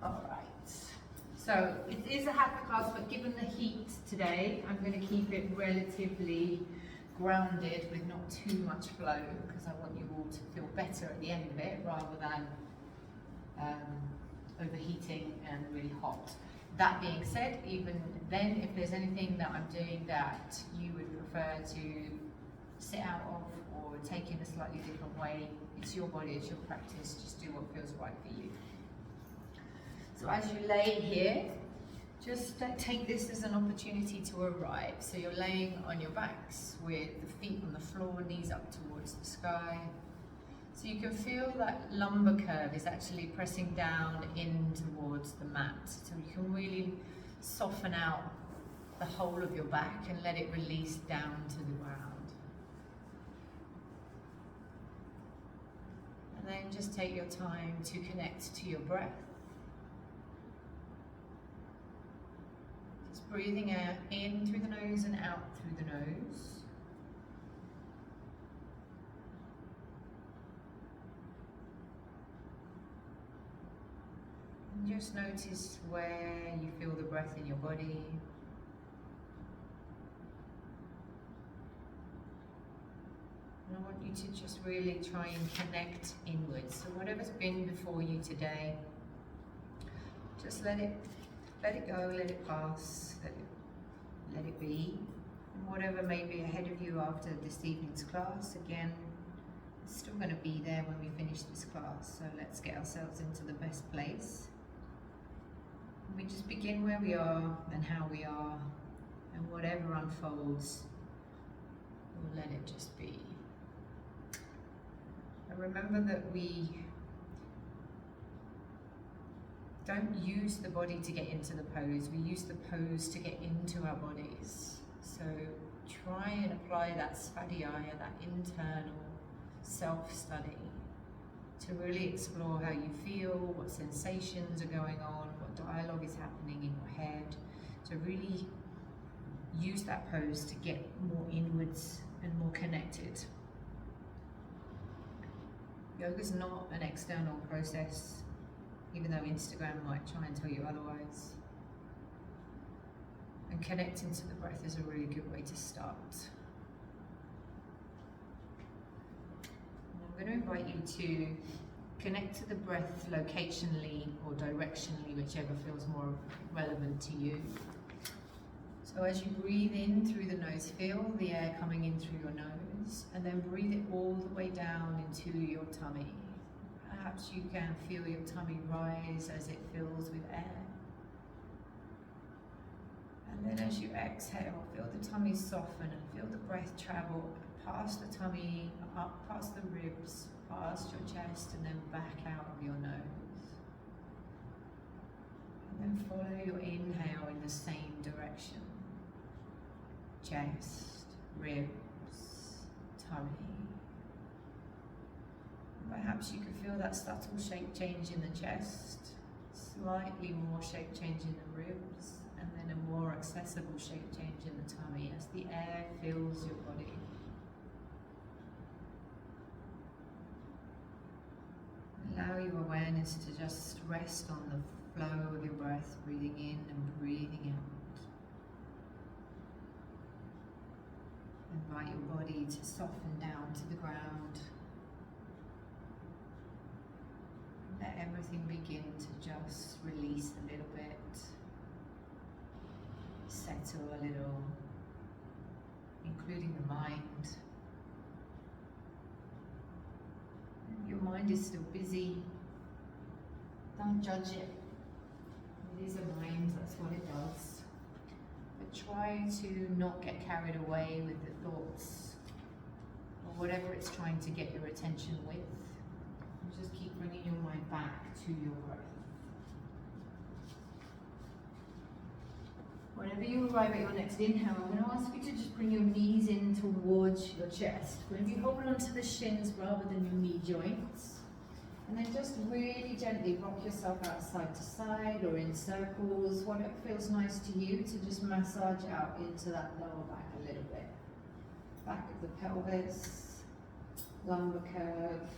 Alright, so it is a hatha class, but given the heat today, I'm going to keep it relatively grounded with not too much flow, because I want you all to feel better at the end of it rather than overheating and really hot. That being said, even then, if there's anything that I'm doing that you would prefer to sit out of or take in a slightly different way, it's your body, it's your practice, just do what feels right for you. So as you lay here, just take this as an opportunity to arrive. So you're laying on your backs with the feet on the floor, knees up towards the sky. So you can feel that lumbar curve is actually pressing down in towards the mat. So you can really soften out the whole of your back and let it release down to the ground. And then just take your time to connect to your breath. Just breathing air in through the nose and out through the nose. Just notice where you feel the breath in your body. And I want you to just really try and connect inwards. So whatever's been before you today, just let it go, let it pass, let it be. And whatever may be ahead of you after this evening's class, again, it's still going to be there when we finish this class. So let's get ourselves into the best place. We just begin where we are and how we are, and whatever unfolds, we'll let it just be. And remember that we don't use the body to get into the pose, we use the pose to get into our bodies. So try and apply that svadhyaya, that internal self-study, to really explore how you feel, what sensations are going on, what dialogue is happening in your head, to really use that pose to get more inwards and more connected. Yoga is not an external process, even though Instagram might try and tell you otherwise. And connecting to the breath is a really good way to start. I'm going to invite you to connect to the breath locationally or directionally, whichever feels more relevant to you. So as you breathe in through the nose, feel the air coming in through your nose, and then breathe it all the way down into your tummy. Perhaps you can feel your tummy rise as it fills with air. And then as you exhale, feel the tummy soften and feel the breath travel past the tummy, up past the ribs, past your chest, and then back out of your nose. And then follow your inhale in the same direction. Chest, ribs, tummy. And perhaps you can feel that subtle shape change in the chest, slightly more shape change in the ribs, and then a more accessible shape change in the tummy as the air fills your body. Allow your awareness to just rest on the flow of your breath, breathing in and breathing out. Invite your body to soften down to the ground. Let everything begin to just release a little bit, settle a little, including the mind. Your mind is still busy. Don't judge it. It is a mind, that's what it does. But try to not get carried away with the thoughts or whatever it's trying to get your attention with. And just keep bringing your mind back to your breath. Whenever you arrive at your next inhale, I'm going to ask you to just bring your knees in towards your chest. Whenever you hold onto the shins rather than your knee joints. And then just really gently rock yourself out side to side or in circles, whatever feels nice to you, to just massage out into that lower back a little bit. Back of the pelvis, lumbar curve.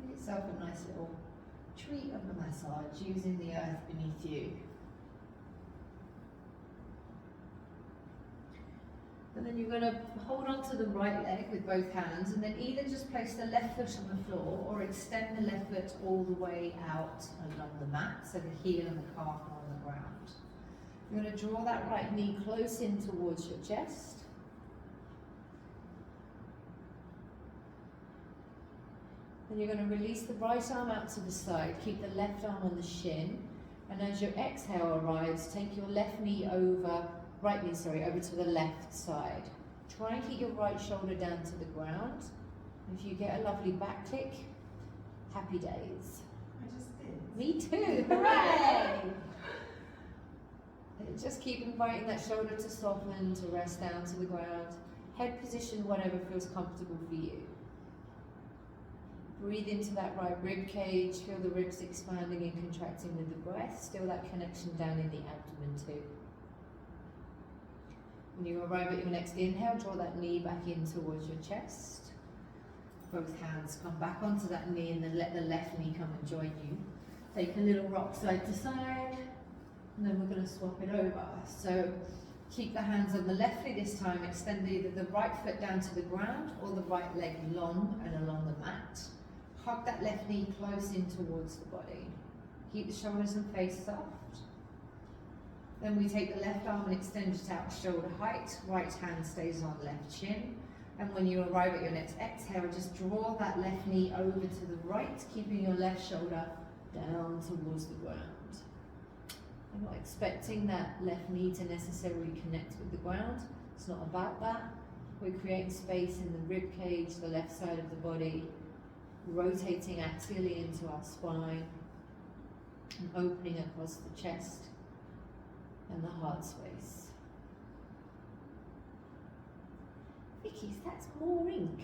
Give yourself a nice little treat of the massage, using the earth beneath you. And then you're going to hold on to the right leg with both hands, and then either just place the left foot on the floor or extend the left foot all the way out along the mat, so the heel and the calf are on the ground. You're going to draw that right knee close in towards your chest. Then you're going to release the right arm out to the side, keep the left arm on the shin, and as your exhale arrives, take your left knee over to the left side. Try and keep your right shoulder down to the ground. If you get a lovely back click, happy days. I just did. Me too, hooray! Just keep inviting that shoulder to soften, to rest down to the ground. Head position, whatever feels comfortable for you. Breathe into that right rib cage, feel the ribs expanding and contracting with the breath. Still that connection down in the abdomen too. When you arrive at your next inhale, draw that knee back in towards your chest. Both hands come back onto that knee, and then let the left knee come and join you. Take a little rock side to side, and then we're going to swap it over. So keep the hands on the left knee this time, extend either the right foot down to the ground or the right leg long and along the mat. Hug that left knee close in towards the body. Keep the shoulders and face soft. Then we take the left arm and extend it out shoulder height. Right hand stays on left shin. And when you arrive at your next exhale, just draw that left knee over to the right, keeping your left shoulder down towards the ground. I'm not expecting that left knee to necessarily connect with the ground. It's not about that. We're creating space in the rib cage, the left side of the body, rotating axially into our spine, and opening across the chest and the heart space. Vicky, that's more ink.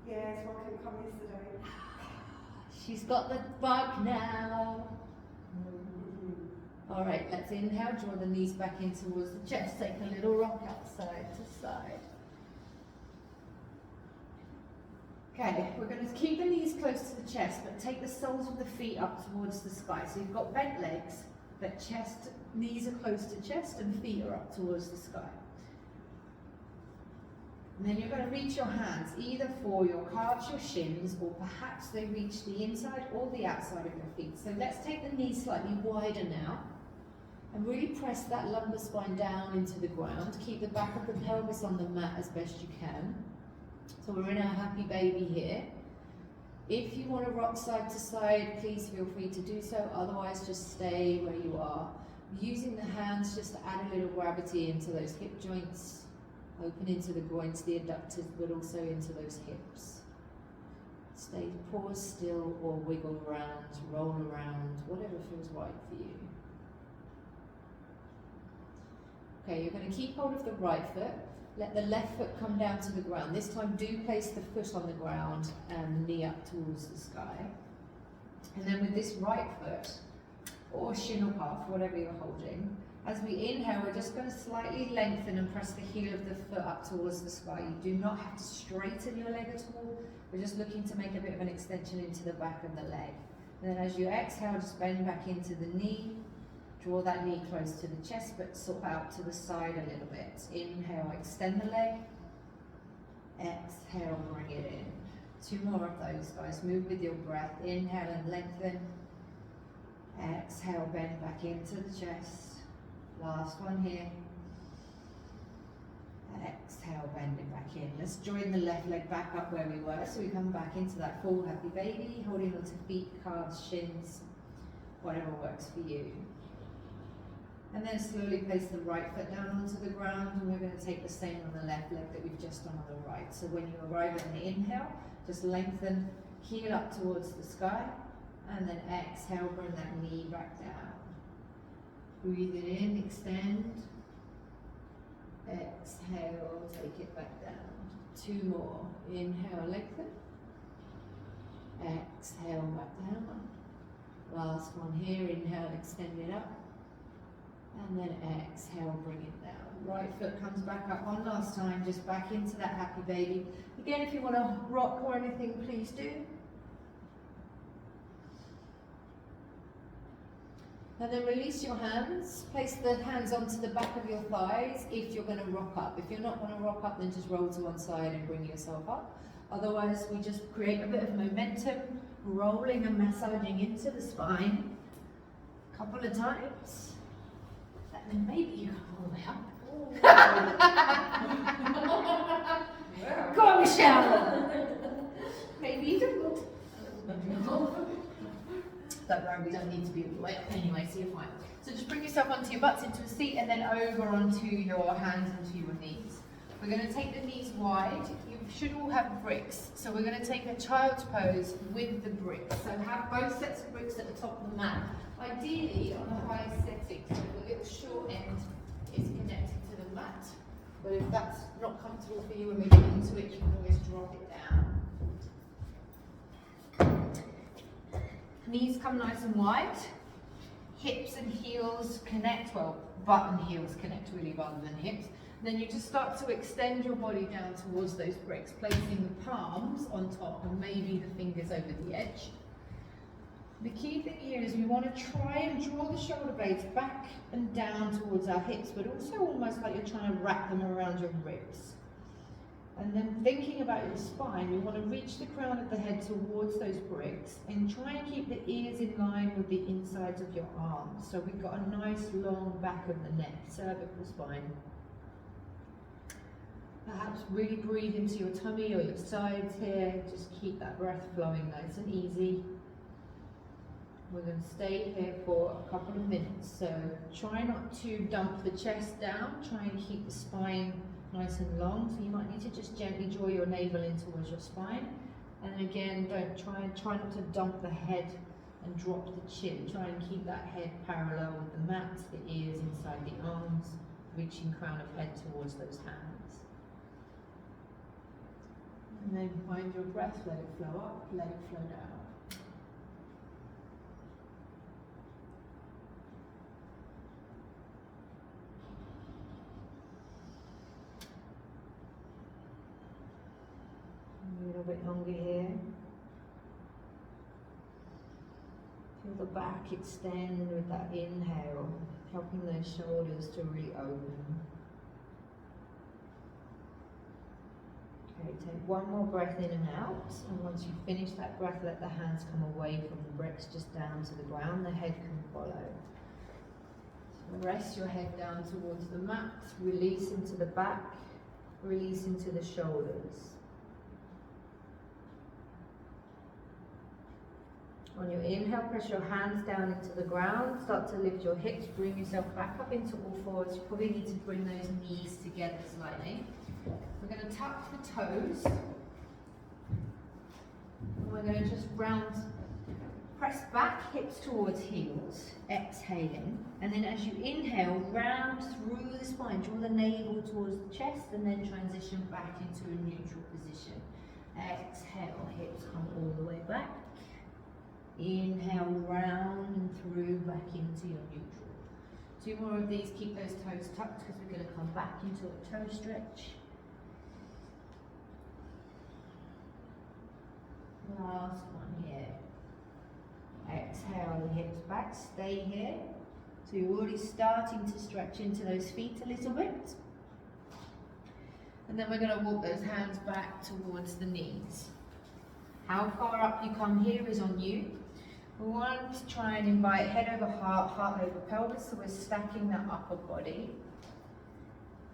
Yeah, it's one couldn't come yesterday. She's got the bug now. All right, let's inhale, draw the knees back in towards the chest, take a little rock out side to side. Okay, we're going to keep the knees close to the chest, but take the soles of the feet up towards the sky. So you've got bent legs, but knees are close to chest and feet are up towards the sky. And then you're going to reach your hands either for your calves, your shins, or perhaps they reach the inside or the outside of your feet. So let's take the knees slightly wider now and really press that lumbar spine down into the ground. Keep the back of the pelvis on the mat as best you can. So we're in our happy baby here. If you want to rock side to side, please feel free to do so. Otherwise, just stay where you are. Using the hands just to add a little gravity into those hip joints. Open into the groins, the adductors, but also into those hips. Stay, pause still or wiggle around, roll around, whatever feels right for you. Okay, you're going to keep hold of the right foot. Let the left foot come down to the ground. This time do place the foot on the ground and knee up towards the sky. And then with this right foot, or shin or calf, whatever you're holding, as we inhale, we're just going to slightly lengthen and press the heel of the foot up towards the sky. You do not have to straighten your leg at all. We're just looking to make a bit of an extension into the back of the leg. And then as you exhale, just bend back into the knee. Draw that knee close to the chest, but sort of out to the side a little bit. Inhale, extend the leg. Exhale, bring it in. 2 more of those, guys. Move with your breath. Inhale and lengthen. Exhale, bend back into the chest. Last one here. Exhale, bend it back in. Let's join the left leg back up where we were. So we come back into that full happy baby, holding onto feet, calves, shins, whatever works for you. And then slowly place the right foot down onto the ground, and we're going to take the same on the left leg that we've just done on the right. So when you arrive at an inhale, just lengthen, heel up towards the sky, and then exhale, bring that knee back down. Breathe it in, extend. Exhale, take it back down. 2 more. Inhale, lengthen. Exhale, back down. Last one here. Inhale, extend it up. And then exhale, bring it down. Right foot comes back up one last time, just back into that happy baby. Again, if you want to rock or anything, please do. And then release your hands. Place the hands onto the back of your thighs if you're going to rock up. If you're not going to rock up, then just roll to one side and bring yourself up. Otherwise, we just create a bit of momentum, rolling and massaging into the spine a couple of times. And then maybe you come all the way up. Go on, Michelle! Maybe you don't. Don't worry, we don't need to be all the way up anyway, so you're fine. So just bring yourself onto your butts into a seat and then over onto your hands and to your knees. We're going to take the knees wide. You should all have bricks. So we're going to take a child's pose with the bricks. So have both sets of bricks at the top of the mat. Ideally on the highest setting, so the little short end is connected to the mat. But if that's not comfortable for you when we get into it, you can always drop it down. Knees come nice and wide. Hips and heels connect, well, butt and heels connect really rather than hips. Then you just start to extend your body down towards those bricks, placing the palms on top and maybe the fingers over the edge. The key thing here is we want to try and draw the shoulder blades back and down towards our hips, but also almost like you're trying to wrap them around your ribs. And then thinking about your spine, we want to reach the crown of the head towards those bricks and try and keep the ears in line with the insides of your arms. So we've got a nice long back of the neck, cervical spine. Perhaps really breathe into your tummy or your sides here. Just keep that breath flowing nice and easy. We're going to stay here for a couple of minutes. So try not to dump the chest down. Try and keep the spine nice and long. So you might need to just gently draw your navel in towards your spine. And again, try not to dump the head and drop the chin. Try and keep that head parallel with the mat, the ears inside the arms, reaching crown of head towards those hands. And then find your breath, let it flow up, let it flow down. A little bit longer here. Feel the back extend with that inhale, helping those shoulders to really open. Okay, take one more breath in and out, and once you finish that breath, let the hands come away from the bricks, just down to the ground. The head can follow. So rest your head down towards the mat, release into the back, release into the shoulders. On your inhale, press your hands down into the ground, start to lift your hips, bring yourself back up into all fours. You probably need to bring those knees together slightly. We're going to tuck the toes. And we're going to just press back, hips towards heels, exhaling. And then as you inhale, round through the spine, draw the navel towards the chest, and then transition back into a neutral position. Exhale, hips come all the way back. Inhale, round and through, back into your neutral. 2 more of these, keep those toes tucked because we're going to come back into a toe stretch. Last one here. Exhale, the hips back, stay here. So you're already starting to stretch into those feet a little bit. And then we're going to walk those hands back towards the knees. How far up you come here is on you. We want to try and invite head over heart, heart over pelvis, so we're stacking that upper body.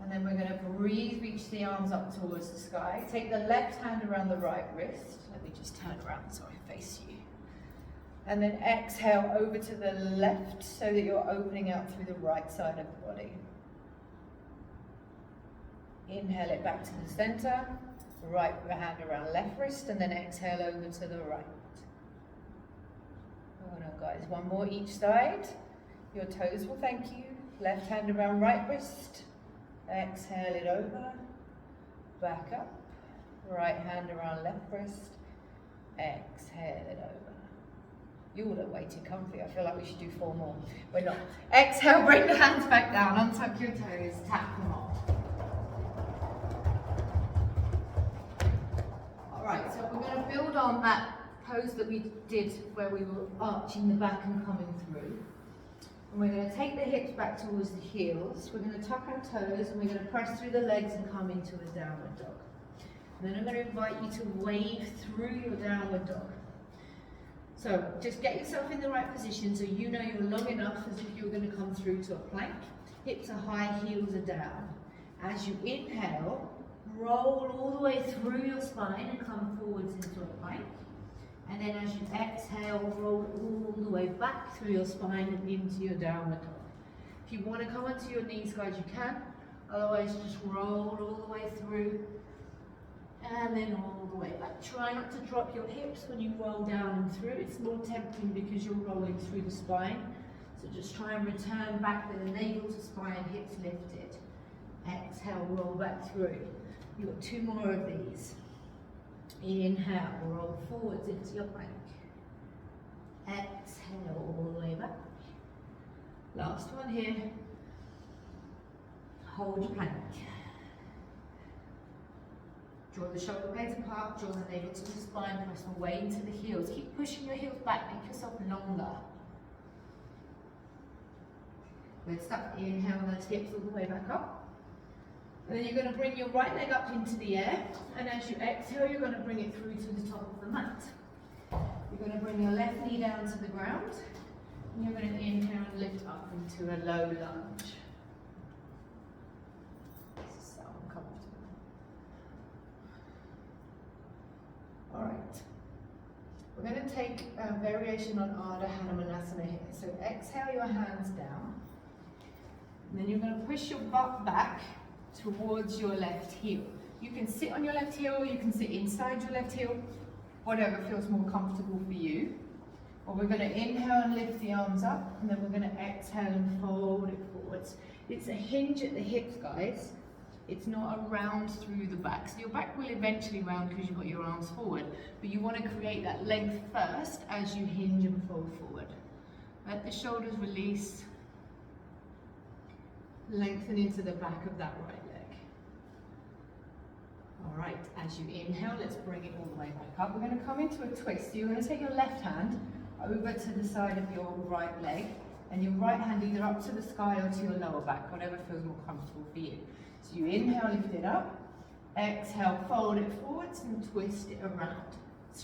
And then we're going to breathe, reach the arms up towards the sky. Take the left hand around the right wrist. Let me just turn around so I face you. And then exhale over to the left so that you're opening out through the right side of the body. Inhale it back to the center. Right hand around left wrist, and then exhale over to the right. Oh no, guys, one more each side. Your toes will thank you. Left hand around right wrist. Exhale it over. Back up. Right hand around left wrist. Exhale it over. You all look way too comfy. I feel like we should do 4 more. We're not. Exhale, bring the hands back down. Untuck your toes. Tap them off. Right, so we're going to build on that pose that we did where we were arching the back and coming through. And we're going to take the hips back towards the heels. We're going to tuck our toes and we're going to press through the legs and come into a downward dog. And then I'm going to invite you to wave through your downward dog. So just get yourself in the right position so you know you're long enough as if you're going to come through to a plank. Hips are high, heels are down. As you inhale, roll all the way through your spine and come forwards into a plank. And then as you exhale, roll all the way back through your spine and into your downward dog. If you want to come onto your knees, guys, you can. Otherwise, just roll all the way through and then all the way back. Try not to drop your hips when you roll down and through. It's more tempting because you're rolling through the spine. So just try and return back with the navel to spine, hips lifted. Exhale, roll back through. You've got 2 more of these. Inhale, roll forwards into your plank. Exhale, all the way back. Last one here. Hold your plank. Draw the shoulder blades apart, draw the navel to the spine, press away into the heels. Keep pushing your heels back, make yourself longer. Good stuff. Inhale those hips all the way back up. And then you're going to bring your right leg up into the air, and as you exhale, you're going to bring it through to the top of the mat. You're going to bring your left knee down to the ground, and you're going to inhale and lift up into a low lunge. This is so uncomfortable. Alright, we're going to take a variation on Ardha Hanumanasana here. So exhale your hands down, and then you're going to push your butt back towards your left heel. You can sit on your left heel, or you can sit inside your left heel, whatever feels more comfortable for you. Or we're going to inhale and lift the arms up, and then we're going to exhale and fold it forwards. It's a hinge at the hips, guys. It's not a round through the back. So your back will eventually round because you've got your arms forward, but you want to create that length first as you hinge and fold forward. Let the shoulders release. Lengthen into the back of that right leg. Alright, as you inhale, let's bring it all the way back up. We're going to come into a twist. So you're going to take your left hand over to the side of your right leg, and your right hand either up to the sky or to your lower back, whatever feels more comfortable for you. So you inhale, lift it up. Exhale, fold it forwards and twist it around.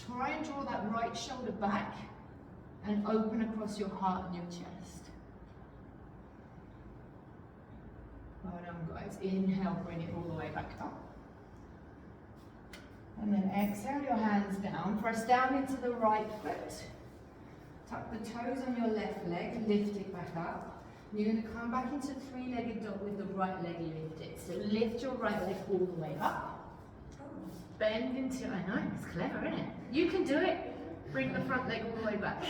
Try and draw that right shoulder back and open across your heart and your chest. Well done, guys. Inhale, bring it all the way back up. And then exhale your hands down. Press down into the right foot. Tuck the toes on your left leg, lift it back up. And you're going to come back into 3-legged dog with the right leg lifted. So lift your right leg all the way up. Bend into, I know, it's clever, isn't it? You can do it. Bring the front leg all the way back.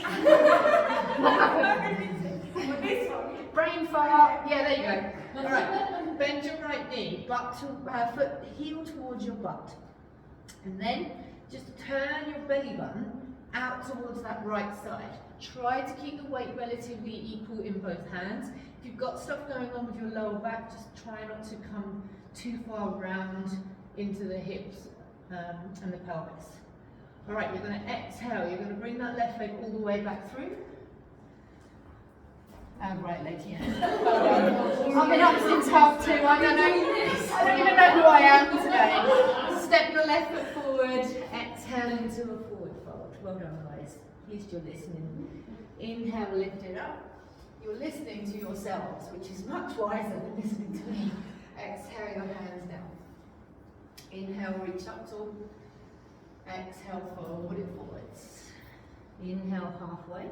Brain fart. Yeah, there you go. All right. Bend your right knee, foot, heel towards your butt. And then just turn your belly button out towards that right side. Try to keep the weight relatively equal in both hands. If you've got stuff going on with your lower back, just try not to come too far round into the hips and the pelvis. All right, you're going to exhale. You're going to bring that left leg all the way back through. And right leg here. I'm in opposites half too. I don't even know who I am today. Step your left foot forward. Exhale into a forward fold. Well done, guys. At least you're listening. Inhale, lift it up. You're listening to yourselves, which is much wiser than listening to me. Exhale your hands down. Inhale, reach up tall. Exhale, fold it forwards. Inhale, halfway.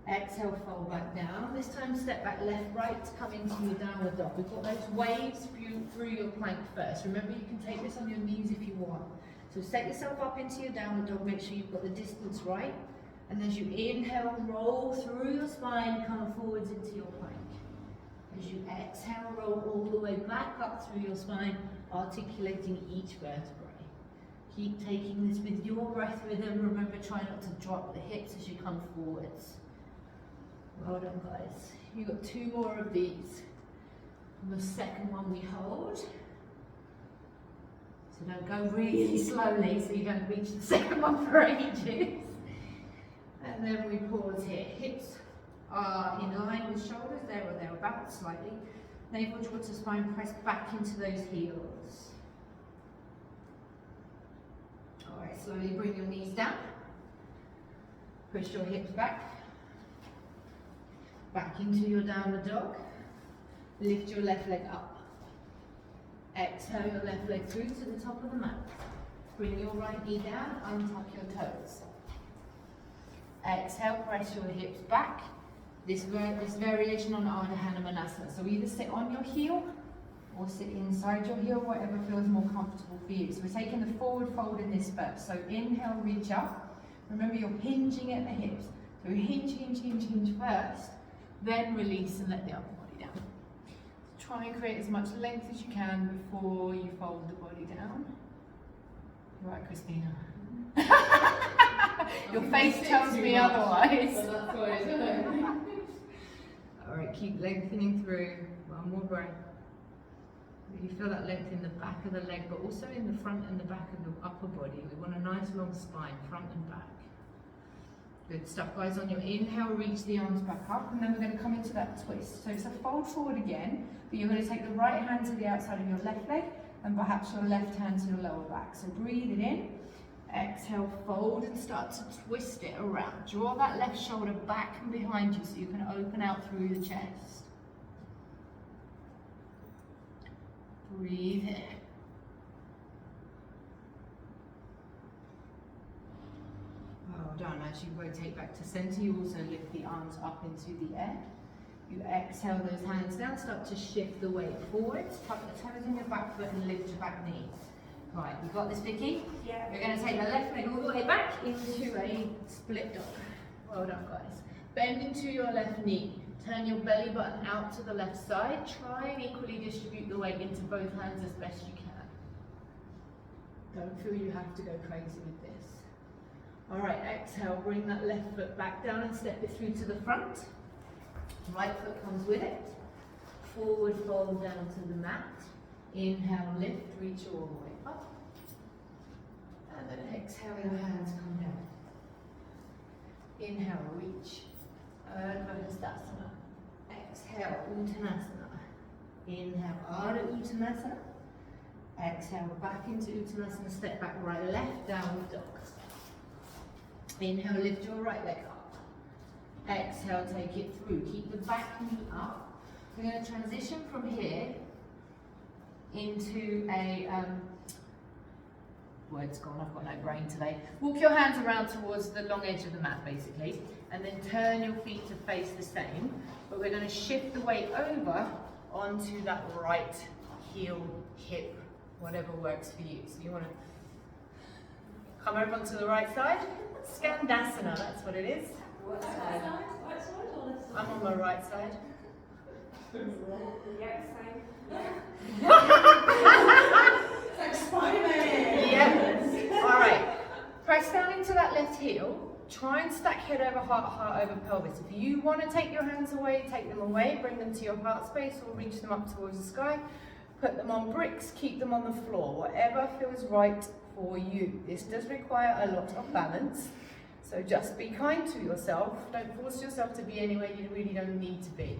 Exhale, fold back down. This time step back left, right, come into your downward dog. We've got those waves through your plank first. Remember, you can take this on your knees if you want. So set yourself up into your downward dog, make sure you've got the distance right. And as you inhale, roll through your spine, come forwards into your plank. As you exhale, roll all the way back up through your spine, articulating each vertebrae. Keep taking this with your breath rhythm. Remember, try not to drop the hips as you come forwards. Well done, guys. You've got 2 more of these. And the second one we hold. So don't go really slowly so you don't reach the second one for ages. And then we pause here. Hips are in line with shoulders, there or thereabouts slightly. Navel draw to spine, press back into those heels. Alright, slowly bring your knees down. Push your hips back. Back into your downward dog. Lift your left leg up. Exhale your left leg through to the top of the mat. Bring your right knee down, untuck your toes. Exhale, press your hips back. This variation on Ardha Hanumanasana. So either sit on your heel or sit inside your heel, whatever feels more comfortable for you. So we're taking the forward fold in this first. So inhale, reach up. Remember you're hinging at the hips. So hinge, hinge, hinge, hinge first. Then release and let the upper body down. Try and create as much length as you can before you fold the body down. You're right, Christina. Your face tells me otherwise. Alright, keep lengthening through. One more breath. You feel that length in the back of the leg, but also in the front and the back of the upper body. We want a nice long spine, front and back. Good stuff, guys. On your inhale, reach the arms back up, and then we're going to come into that twist. So it's a fold forward again, but you're going to take the right hand to the outside of your left leg, and perhaps your left hand to your lower back. So breathe it in. Exhale, fold and start to twist it around. Draw that left shoulder back and behind you so you can open out through the chest. Breathe in. Well done. As you rotate back to center, you also lift the arms up into the air. You exhale those hands down, start to shift the weight forwards, tuck the toes in your back foot and lift your back knee. Right, you got this, Vicky? Yeah. You're going to take the left leg all the way back into a split dog. Well done, guys. Bend into your left knee. Turn your belly button out to the left side. Try and equally distribute the weight into both hands as best you can. Don't feel you have to go crazy with this. All right, exhale, bring that left foot back down and step it through to the front. Right foot comes with it. Forward fold down to the mat. Inhale, lift, reach all the way up. And then exhale, your hands come down. Inhale, reach. Urdhva Hastasana. Exhale, Uttanasana. Inhale, Ardha Uttanasana. Exhale, back into Uttanasana, step back, right, left, downward dog. Inhale, lift your right leg up. Exhale, take it through. Keep the back knee up. We're going to transition from here into a, word's gone, I've got no brain today. Walk your hands around towards the long edge of the mat, basically, and then turn your feet to face the same. But we're going to shift the weight over onto that right heel, hip, whatever works for you. So you want to come over onto the right side. Skandasana, that's what it is. What side? Right side or left side? I'm on my right side. Yeah, same. Like Spider-Man. Yeah. All right. Press down into that left heel. Try and stack head over heart, heart over pelvis. If you want to take your hands away, take them away. Bring them to your heart space or reach them up towards the sky. Put them on bricks. Keep them on the floor. Whatever feels right for you. This does require a lot of balance. So just be kind to yourself. Don't force yourself to be anywhere you really don't need to be.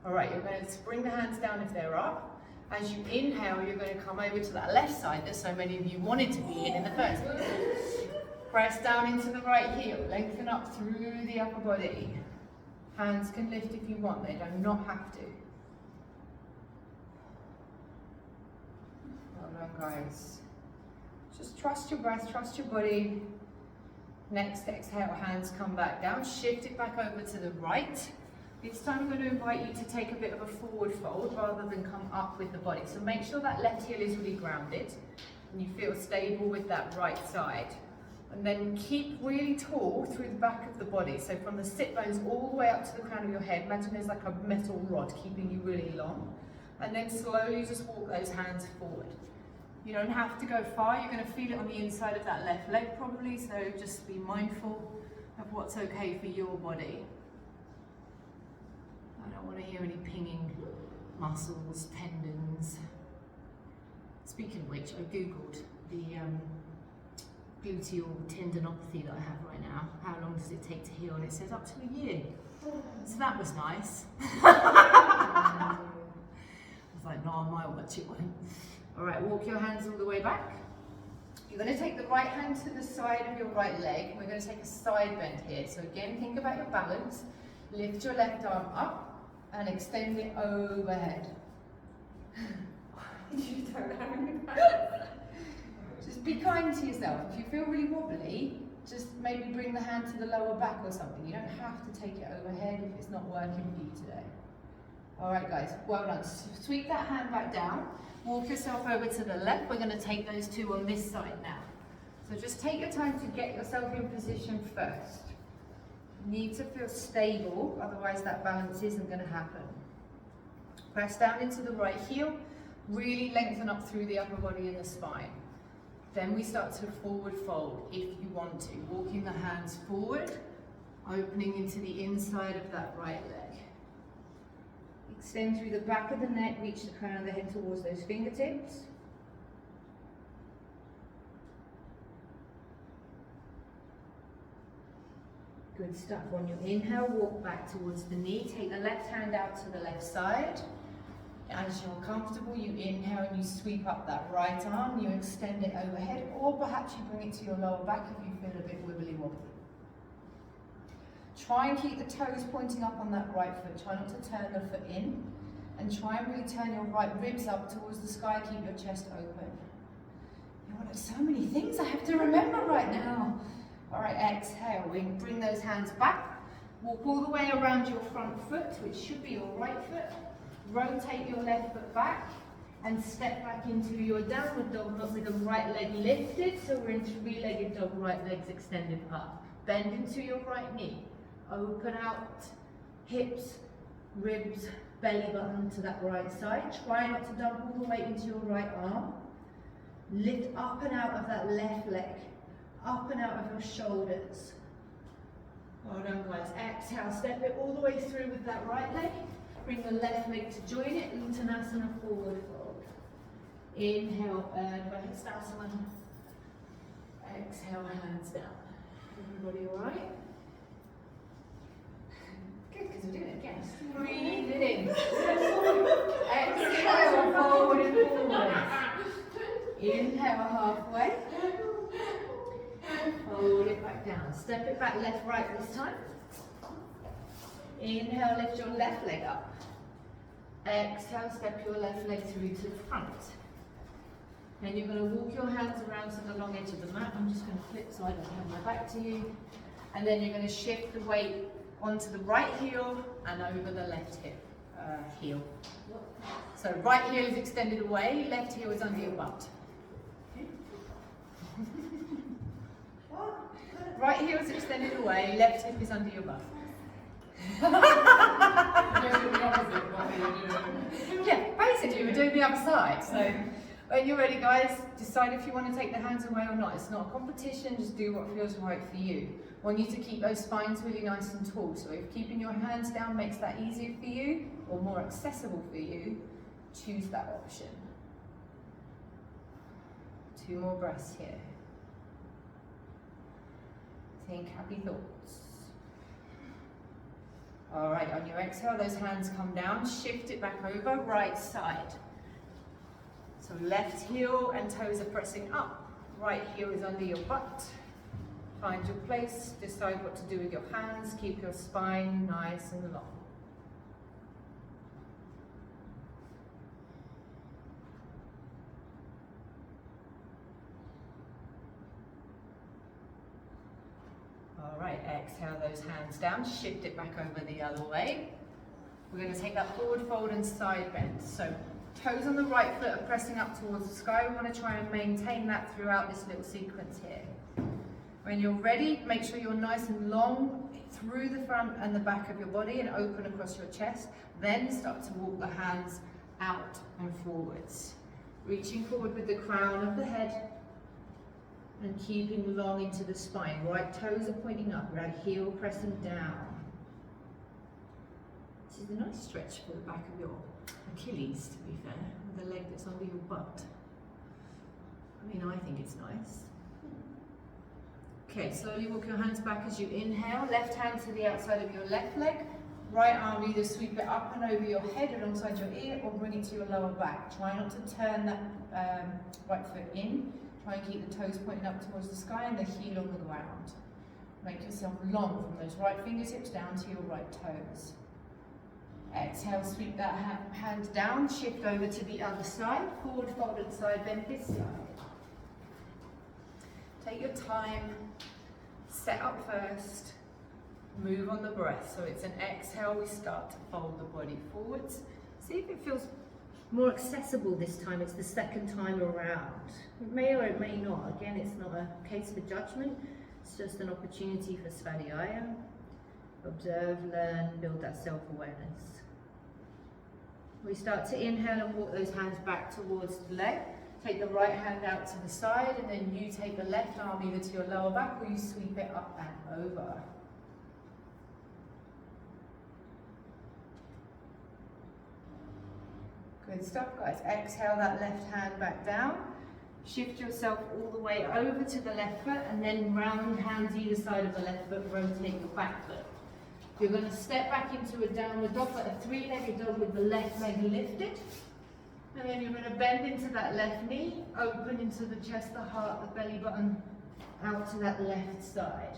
All right, you're going to bring the hands down if they're up. As you inhale, you're going to come over to that left side that so many of you wanted to be in the first place. Press down into the right heel, lengthen up through the upper body. Hands can lift if you want, they do not have to. Well done, guys. Just trust your breath, trust your body. Next exhale, hands come back down, shift it back over to the right. This time I'm going to invite you to take a bit of a forward fold rather than come up with the body. So make sure that left heel is really grounded and you feel stable with that right side. And then keep really tall through the back of the body. So from the sit bones all the way up to the crown of your head. Imagine there's like a metal rod keeping you really long. And then slowly just walk those hands forward. You don't have to go far. You're going to feel it on the inside of that left leg probably. So just be mindful of what's okay for your body. I don't want to hear any pinging muscles, tendons. Speaking of which, I googled the gluteal tendinopathy that I have right now. How long long does it take to heal? And it says up to a year. So that was nice. I was like, no, I might watch it won't. All right, walk your hands all the way back. You're going to take the right hand to the side of your right leg. We're going to take a side bend here. So again, think about your balance. Lift your left arm up and extend it overhead. You don't have any balance. Just be kind to yourself. If you feel really wobbly, just maybe bring the hand to the lower back or something. You don't have to take it overhead if it's not working for you today. All right, guys, well done. Sweep that hand back down. Walk yourself over to the left. We're going to take those two on this side now. So just take your time to get yourself in position first. You need to feel stable, otherwise that balance isn't going to happen. Press down into the right heel. Really lengthen up through the upper body and the spine. Then we start to forward fold if you want to. Walking the hands forward, opening into the inside of that right leg. Extend through the back of the neck, reach the crown of the head towards those fingertips. Good stuff. On your inhale, walk back towards the knee. Take the left hand out to the left side. As you're comfortable, you inhale and you sweep up that right arm. You extend it overhead, or perhaps you bring it to your lower back if you feel a bit wibbly wobbly. Try and keep the toes pointing up on that right foot. Try not to turn the foot in. And try and really turn your right ribs up towards the sky. Keep your chest open. You know, there's so many things I have to remember right now. All right, exhale. We bring those hands back. Walk all the way around your front foot, which should be your right foot. Rotate your left foot back. And step back into your downward dog, but with the right leg lifted. So we're in three-legged dog, right legs extended up. Bend into your right knee. Open out hips, ribs, belly button to that right side. Try not to dump all the weight into your right arm. Lift up and out of that left leg. Up and out of your shoulders. Well done, guys. Exhale, step it all the way through with that right leg. Bring the left leg to join it. Uttanasana, forward fold. Inhale, Urdhva Hastasana. Exhale, hands down. Everybody all right? Good, because we're doing it again. Breathe it in. Exhale, forward and forward. Inhale, halfway. Hold it back down. Step it back left, right this time. Inhale, lift your left leg up. Exhale, step your left leg through to the front. Then you're going to walk your hands around to the long edge of the mat. I'm just going to flip so I don't have my back to you. And then you're going to shift the weight onto the right heel and over the left hip, heel. So right heel is extended away, left heel is under your butt. Right heel is extended away, left hip is under your butt. Yeah, basically we're doing the other side. So when you're ready, guys, decide if you want to take the hands away or not. It's not a competition, just do what feels right for you. I want you to keep those spines really nice and tall. So if keeping your hands down makes that easier for you or more accessible for you, choose that option. 2 more breaths here. Think happy thoughts. All right, on your exhale, those hands come down. Shift it back over, right side. So left heel and toes are pressing up. Right heel is under your butt. Find your place, decide what to do with your hands. Keep your spine nice and long. All right, exhale those hands down, shift it back over the other way. We're going to take that forward fold and side bend. So toes on the right foot are pressing up towards the sky. We want to try and maintain that throughout this little sequence here. When you're ready, make sure you're nice and long through the front and the back of your body and open across your chest. Then start to walk the hands out and forwards. Reaching forward with the crown of the head and keeping long into the spine. Right toes are pointing up, right heel pressing down. This is a nice stretch for the back of your Achilles, to be fair, with the leg that's under your butt. I mean, I think it's nice. Okay, slowly walk your hands back as you inhale. Left hand to the outside of your left leg. Right arm either sweep it up and over your head alongside your ear or bring it to your lower back. Try not to turn that right foot in. Try and keep the toes pointing up towards the sky and the heel on the ground. Make yourself long from those right fingertips down to your right toes. Exhale, sweep that hand down, shift over to the other side. Forward folded side bend this side. Take your time, set up first, move on the breath. So it's an exhale, we start to fold the body forwards. See if it feels more accessible this time. It's the second time around. It may or it may not. Again, it's not a case for judgment. It's just an opportunity for Svadhyaya. Observe, learn, build that self-awareness. We start to inhale and walk those hands back towards the leg. Take the right hand out to the side and then you take the left arm either to your lower back or you sweep it up and over. Good stuff, guys. Exhale that left hand back down. Shift yourself all the way over to the left foot and then round hands either side of the left foot, rotate your back foot. You're going to step back into a downward dog, like a three-legged dog with the left leg lifted. And then you're going to bend into that left knee, open into the chest, the heart, the belly button, out to that left side.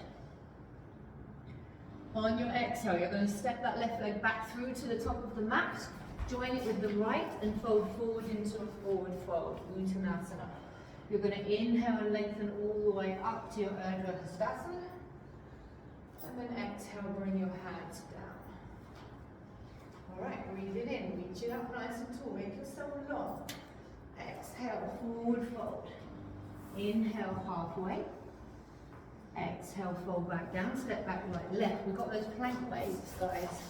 On your exhale, you're going to step that left leg back through to the top of the mat, join it with the right and fold forward into a forward fold, Uttanasana. You're going to inhale and lengthen all the way up to your Urdhva Hastasana. And then exhale, bring your hands down. Alright, breathe it in, reach it up nice and tall, make yourself long. Exhale, forward fold. Inhale, halfway. Exhale, fold back down, step back, right, left. We've got those plank waves, guys.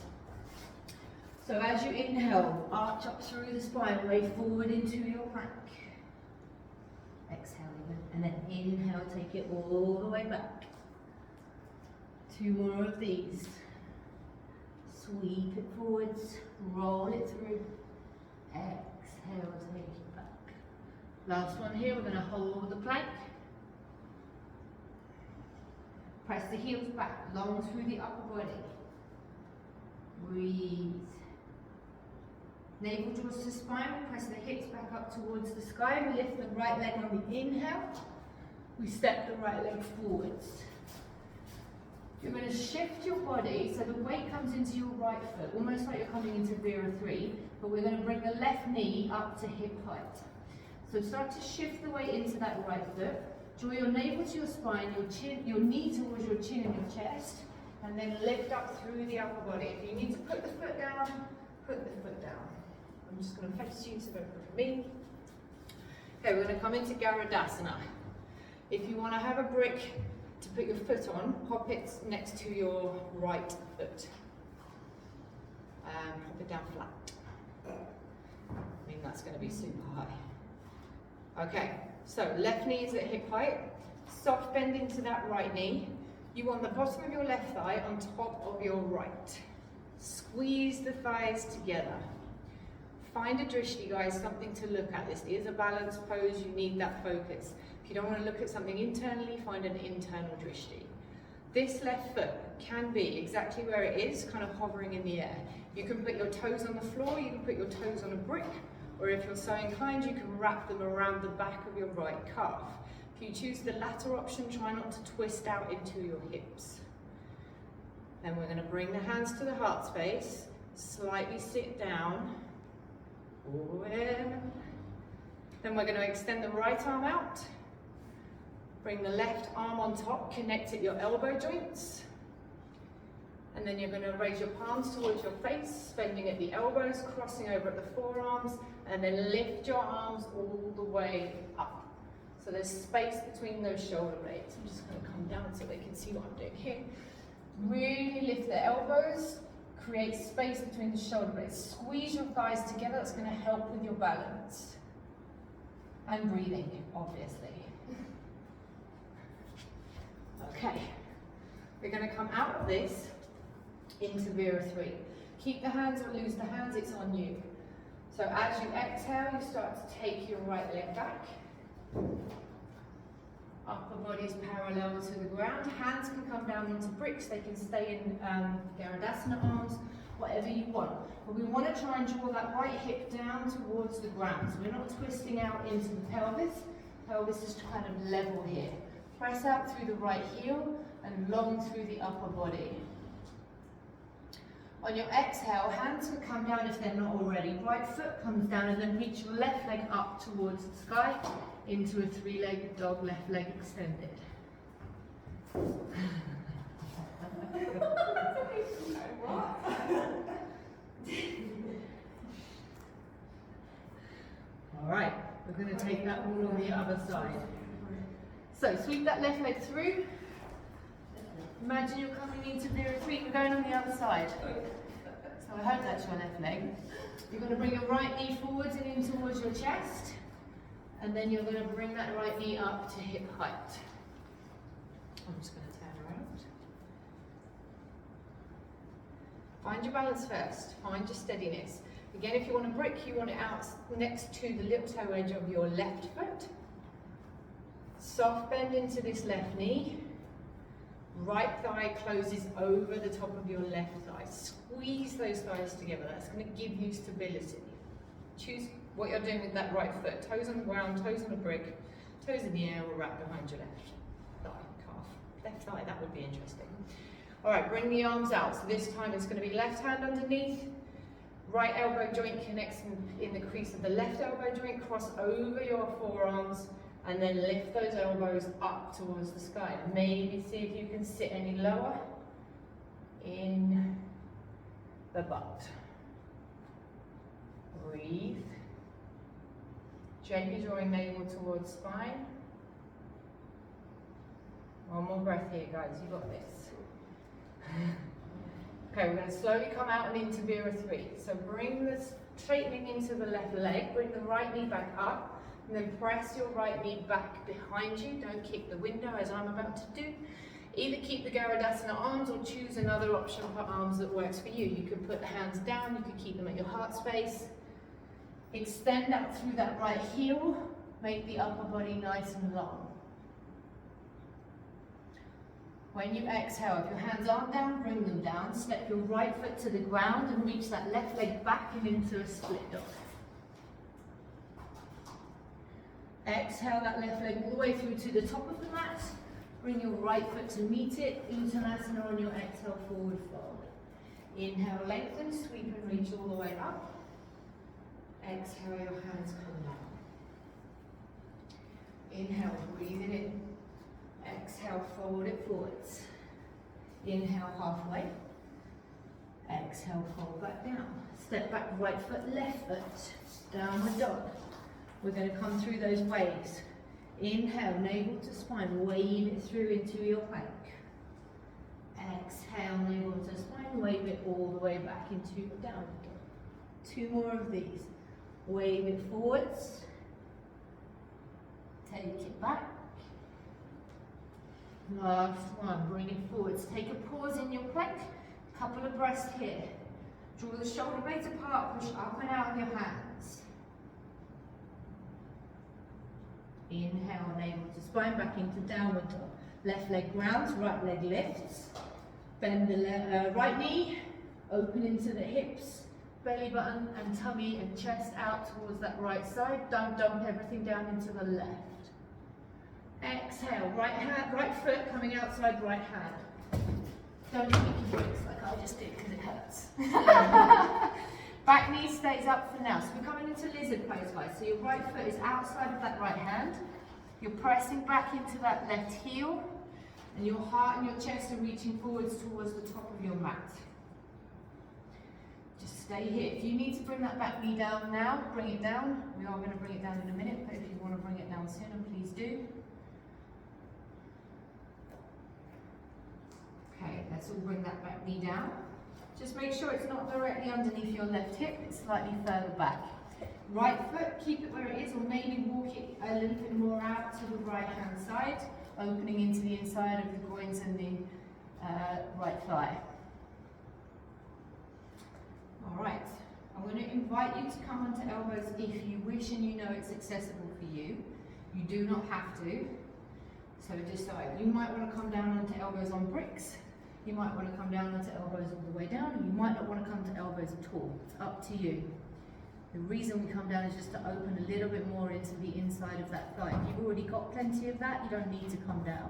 So as you inhale, arch up through the spine, way forward into your plank. Exhale again, and then inhale, take it all the way back. Two more of these. Sweep it forwards, roll it through. Exhale, take it back. Last one here, we're going to hold the plank. Press the heels back, long through the upper body. Breathe. Navel draws to spine, we press the hips back up towards the sky. We lift the right leg on the inhale. We step the right leg forwards. You're going to shift your body so the weight comes into your right foot, almost like you're coming into Vira 3, but we're going to bring the left knee up to hip height. So start to shift the weight into that right foot. Draw your navel to your spine, your knee towards your chin and your chest, and then lift up through the upper body. If you need to put the foot down, put the foot down. I'm just going to face you so don't look at me. Okay, we're going to come into Garudasana. If you want to have a brick to put your foot on, hop it next to your right foot. Hop it down flat. I mean, that's going to be super high. Okay, so left knee is at hip height. Soft bend into that right knee. You want the bottom of your left thigh on top of your right. Squeeze the thighs together. Find a drishti, guys, something to look at. This is a balanced pose, you need that focus. If you don't want to look at something internally, find an internal drishti. This left foot can be exactly where it is, kind of hovering in the air. You can put your toes on the floor, you can put your toes on a brick, or if you're so inclined, you can wrap them around the back of your right calf. If you choose the latter option, try not to twist out into your hips. Then we're going to bring the hands to the heart space, slightly sit down. Then we're going to extend the right arm out. Bring the left arm on top, connect at your elbow joints. And then you're going to raise your palms towards your face, bending at the elbows, crossing over at the forearms, and then lift your arms all the way up. So there's space between those shoulder blades. I'm just going to come down so they can see what I'm doing here. Really lift the elbows, create space between the shoulder blades. Squeeze your thighs together, that's going to help with your balance. And breathing, obviously. Okay, we're going to come out of this into Vira 3. Keep the hands or lose the hands, it's on you. So as you exhale, you start to take your right leg back. Upper body is parallel to the ground. Hands can come down into bricks. They can stay in Garudasana arms, whatever you want. But we want to try and draw that right hip down towards the ground. So we're not twisting out into the pelvis. Pelvis is kind of level here. Press out through the right heel and long through the upper body. On your exhale, hands can come down if they're not already. Right foot comes down and then reach your left leg up towards the sky into a three-legged dog, left leg extended. All right, we're going to take that all on the other side. So sweep that left leg through. Imagine you're coming into Virasana. We're going on the other side. So I hope that's your left leg. You're going to bring your right knee forwards and in towards your chest. And then you're going to bring that right knee up to hip height. I'm just going to turn around. Find your balance first. Find your steadiness. Again, if you want a brick, you want it out next to the little toe edge of your left foot. Soft bend into this left knee. Right thigh closes over the top of your left thigh. Squeeze those thighs together. That's going to give you stability. Choose what you're doing with that right foot. Toes on the ground, toes on a brick, toes in the air or wrap behind your left thigh, calf. Left thigh, that would be interesting. All right, bring the arms out. So this time it's going to be left hand underneath. Right elbow joint connects in the crease of the left elbow joint. Cross over your forearms. And then lift those elbows up towards the sky. Maybe see if you can sit any lower in the butt. Breathe. Gently drawing navel towards spine. One more breath here, guys. You got this. Okay, we're going to slowly come out and into Virasana. So bring the straightening into the left leg. Bring the right knee back up. And then press your right knee back behind you. Don't kick the window as I'm about to do. Either keep the Garudasana arms or choose another option for arms that works for you. You could put the hands down, you could keep them at your heart space. Extend out through that right heel. Make the upper body nice and long. When you exhale, if your hands aren't down, bring them down. Step your right foot to the ground and reach that left leg back and into a split dog. Exhale that left leg all the way through to the top of the mat. Bring your right foot to meet it. Uttanasana on your exhale, forward fold. Inhale, lengthen, sweep and reach all the way up. Exhale, your hands come down. Inhale, breathe it in. Exhale, fold it forwards. Inhale, halfway. Exhale, fold back down. Step back, right foot, left foot. Downward dog. We're going to come through those waves. Inhale, navel to spine, wave it through into your plank. Exhale, navel to spine, wave it all the way back into your downward dog. Two more of these. Wave it forwards. Take it back. Last one, bring it forwards. Take a pause in your plank. Couple of breaths here. Draw the shoulder blades apart, push up and out of your hands. Inhale, navel to spine, back into downward dog. Left leg grounds, right leg lifts. Bend the right knee, open into the hips, belly button and tummy and chest out towards that right side. Don't dump everything down into the left. Exhale, right foot coming outside right hand. Don't kick your bricks like I just did because it hurts. Back knee stays up for now. So we're coming into lizard pose, guys. So your right foot is outside of that right hand. You're pressing back into that left heel. And your heart and your chest are reaching forwards towards the top of your mat. Just stay here. If you need to bring that back knee down now, bring it down. We are going to bring it down in a minute, but if you want to bring it down sooner, please do. Okay, let's all bring that back knee down. Just make sure it's not directly underneath your left hip, it's slightly further back. Right foot, keep it where it is, or maybe walk it a little bit more out to the right hand side, opening into the inside of the groins and the right thigh. All right, I'm going to invite you to come onto elbows if you wish and you know it's accessible for you. You do not have to. So decide. You might want to come down onto elbows on bricks. You might want to come down onto elbows all the way down. Or you might not want to come to elbows at all. It's up to you. The reason we come down is just to open a little bit more into the inside of that thigh. If you've already got plenty of that, you don't need to come down.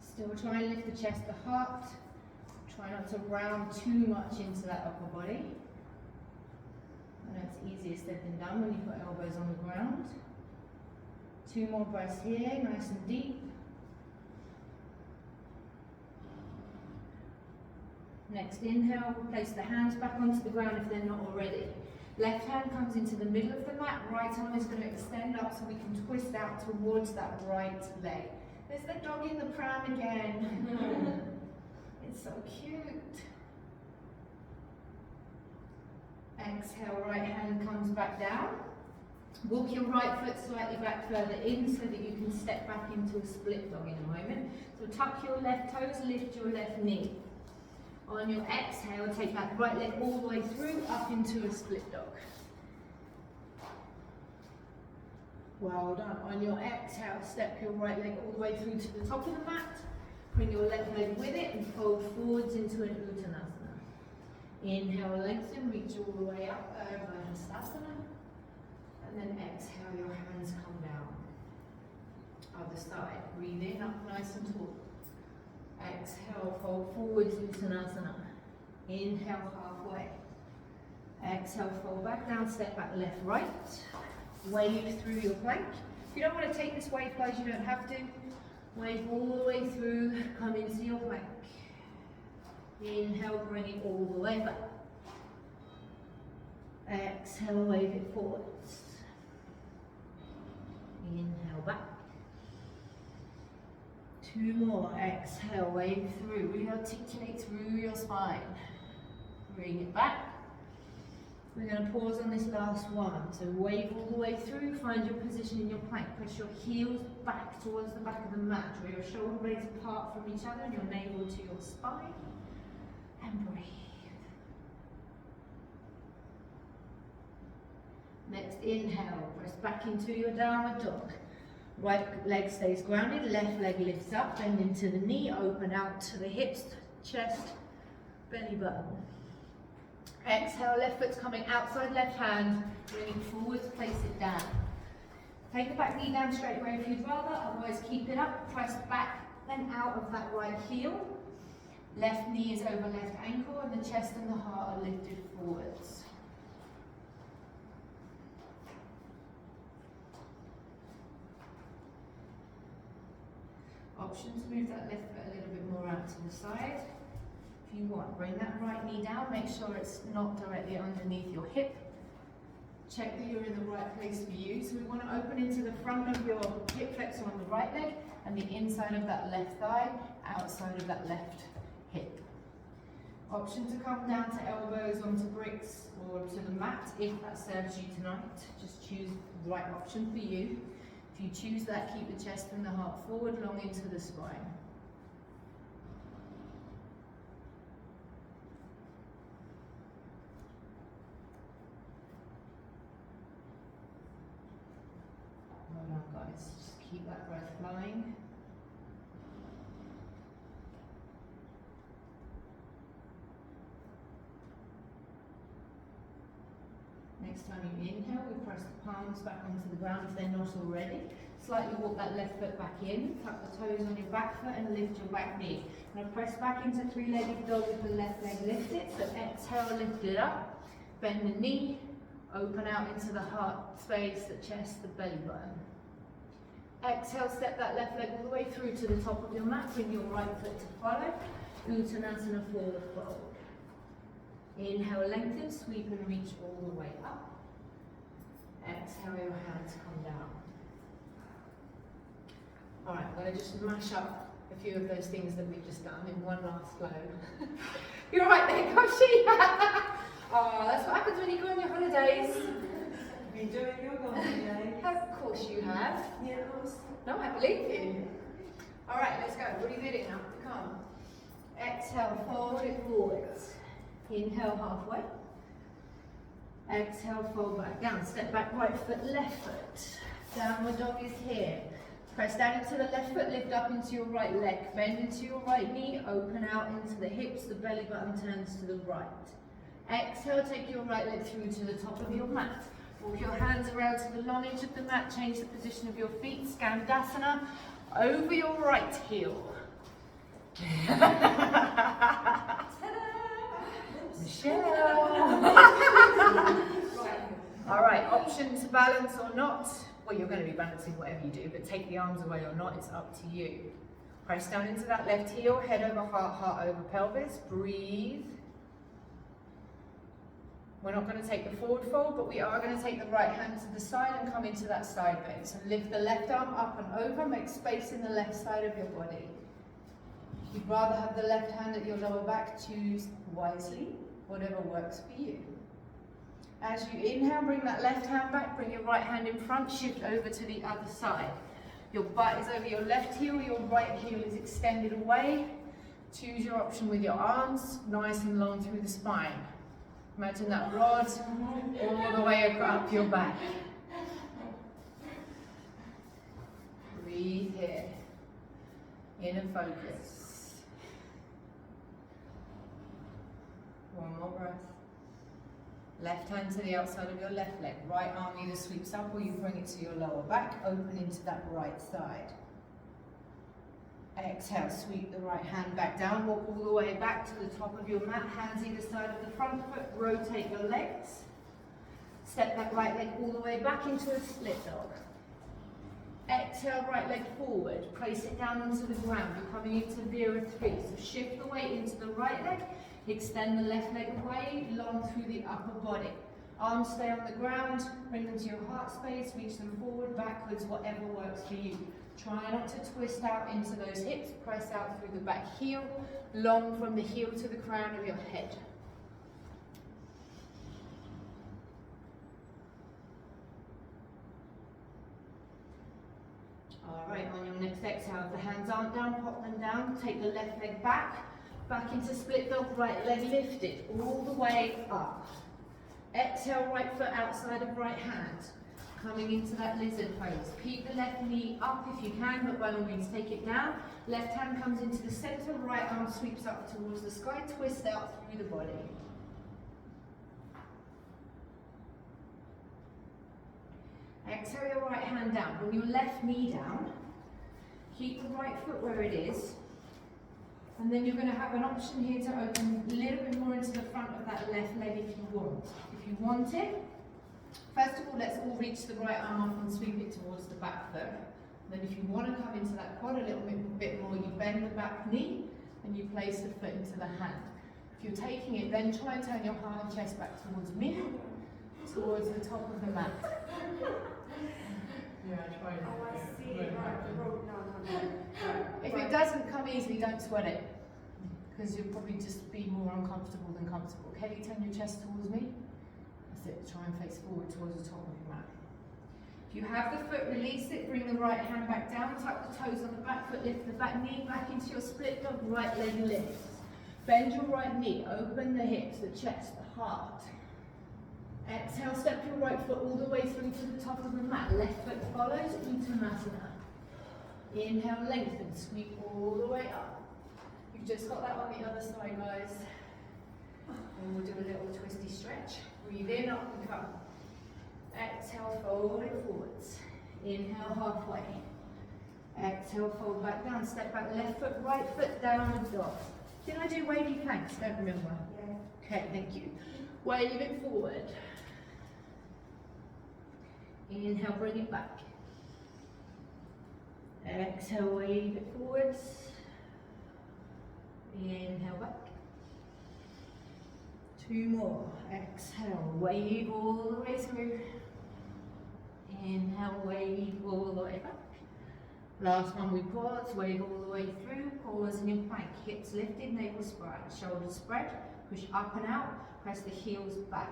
Still try and lift the chest, the heart. Try not to round too much into that upper body. I know it's easier said than done when you've got elbows on the ground. 2 more breaths here, nice and deep. Next inhale, place the hands back onto the ground if they're not already. Left hand comes into the middle of the mat, right arm is going to extend up so we can twist out towards that right leg. There's the dog in the pram again. It's so cute. Exhale, right hand comes back down. Walk your right foot slightly back further in so that you can step back into a split dog in a moment. So tuck your left toes, lift your left knee. On your exhale, take that right leg all the way through, up into a split dog. Well done. On your exhale, step your right leg all the way through to the top of the mat. Bring your left leg with it and fold forwards into an uttanasana. Inhale, lengthen, reach all the way up, Urdhva. And then exhale, your hands come down. Other side. Breathe in, up nice and tall. Exhale, fold forwards, Uttanasana. Inhale, halfway. Exhale, fold back down, step back, left, right. Wave through your plank. If you don't want to take this wave, guys, you don't have to. Wave all the way through, come into your plank. Inhale, bring it all the way back. Exhale, wave it forwards. Inhale, back. 2 more. Exhale, wave through. Re-articulate through your spine. Bring it back. We're going to pause on this last one. So wave all the way through. Find your position in your plank. Press your heels back towards the back of the mat. Draw your shoulder blades apart from each other and your navel to your spine. And breathe. Next inhale. Press back into your downward dog. Right leg stays grounded, left leg lifts up, bend into the knee, open out to the hips, chest, belly button. Exhale, left foot's coming outside left hand, bring it forwards, place it down. Take the back knee down straight away if you'd rather, otherwise keep it up, press back, then out of that right heel. Left knee is over left ankle and the chest and the heart are lifted forwards. Option to move that left foot a little bit more out to the side. If you want, bring that right knee down, make sure it's not directly underneath your hip. Check that you're in the right place for you. So we want to open into the front of your hip flexor on the right leg and the inside of that left thigh, outside of that left hip. Option to come down to elbows onto bricks or to the mat if that serves you tonight. Just choose the right option for you. If you choose that, keep the chest and the heart forward, long into the spine. Well done, guys. Just keep that breath flowing. Next time you inhale, we press the palms back onto the ground if they're not already. Slightly walk that left foot back in, tuck the toes on your back foot and lift your back knee. Now press back into 3-legged dog with the left leg lifted. So exhale, lift it up, bend the knee, open out into the heart space, the chest, the belly button. Exhale, step that left leg all the way through to the top of your mat, bring your right foot to follow. Uttanasana forward fold. Inhale, lengthen, sweep and reach all the way up. Exhale, your hands come down. Alright, I'm going to just mash up a few of those things that we've just done in one last go. You're alright there, Koshi? Oh, that's what happens when you go on your holidays. Have you doing your holiday? Of course you have. Yeah, of course. No, I believe you. Alright, let's go. What are you doing now? Come. Exhale, fold it forwards. Inhale, halfway. Exhale, fold back down. Step back, right foot, left foot. Downward dog is here. Press down into the left foot, lift up into your right leg. Bend into your right knee, open out into the hips, the belly button turns to the right. Exhale, take your right leg through to the top of your mat. Walk your hands around to the long edge of the mat, change the position of your feet, Skandasana, over your right heel. Michelle! Alright, option to balance or not. Well, you're going to be balancing whatever you do, but take the arms away or not, it's up to you. Press down into that left heel, head over heart, heart over pelvis. Breathe. We're not going to take the forward fold, but we are going to take the right hand to the side and come into that side bend. So lift the left arm up and over, make space in the left side of your body. If you'd rather have the left hand at your lower back, choose wisely, whatever works for you. As you inhale, bring that left hand back, bring your right hand in front, shift over to the other side. Your butt is over your left heel, your right heel is extended away. Choose your option with your arms, nice and long through the spine. Imagine that rod all the way up your back. Breathe here. Inner focus. One more breath. Left hand to the outside of your left leg. Right arm either sweeps up or you bring it to your lower back. Open into that right side. Exhale, sweep the right hand back down. Walk all the way back to the top of your mat. Hands either side of the front foot. Rotate your legs. Step that right leg all the way back into a split dog. Exhale, right leg forward. Place it down onto the ground. You're coming into Vira 3. So shift the weight into the right leg. Extend the left leg away, long through the upper body. Arms stay on the ground, bring them to your heart space, reach them forward, backwards, whatever works for you. Try not to twist out into those hips, press out through the back heel, long from the heel to the crown of your head. Alright, on your next exhale, if the hands aren't down, pop them down, take the left leg back into split dog, right leg lifted, all the way up. Exhale, right foot outside of right hand. Coming into that lizard pose. Keep the left knee up if you can, but by all means take it down. Left hand comes into the center, right arm sweeps up towards the sky, twist out through the body. Exhale your right hand down. Bring your left knee down. Keep the right foot where it is. And then you're going to have an option here to open a little bit more into the front of that left leg if you want. If you want it, first of all, let's all reach the right arm up and sweep it towards the back foot. Then if you want to come into that quad a little bit more, you bend the back knee and you place the foot into the hand. If you're taking it, then try and turn your heart and chest back towards me, towards the top of the mat. Yeah, I tried. Oh, I see. Right. No. If it doesn't come easily, don't sweat it, because you'll probably just be more uncomfortable than comfortable. Kelly, turn your chest towards me. That's it. Try and face forward towards the top of your mat. If you have the foot, release it. Bring the right hand back down. Tuck the toes on the back foot. Lift the back knee back into your split dog. Right leg lifts. Bend your right knee. Open the hips, the chest, the heart. Exhale, step your right foot all the way through to the top of the mat. Left foot follows, Uttanasana. Inhale, lengthen, sweep all the way up. You've just got that on the other side, guys. And we'll do a little twisty stretch. Breathe in, up and come. Exhale, fold it forwards. Inhale, halfway. Exhale, fold back down. Step back, left foot, right foot, downward dog. Did I do wavy planks? Don't remember. Yeah. Okay, thank you. Wave it forward. Inhale, bring it back. Exhale, wave it forwards. Inhale, back. Two more. Exhale, wave all the way through. Inhale, wave all the way back. Last one, we pause, wave all the way through. Pause in your plank. Hips lifted, navel spread, shoulders spread. Push up and out. Press the heels back.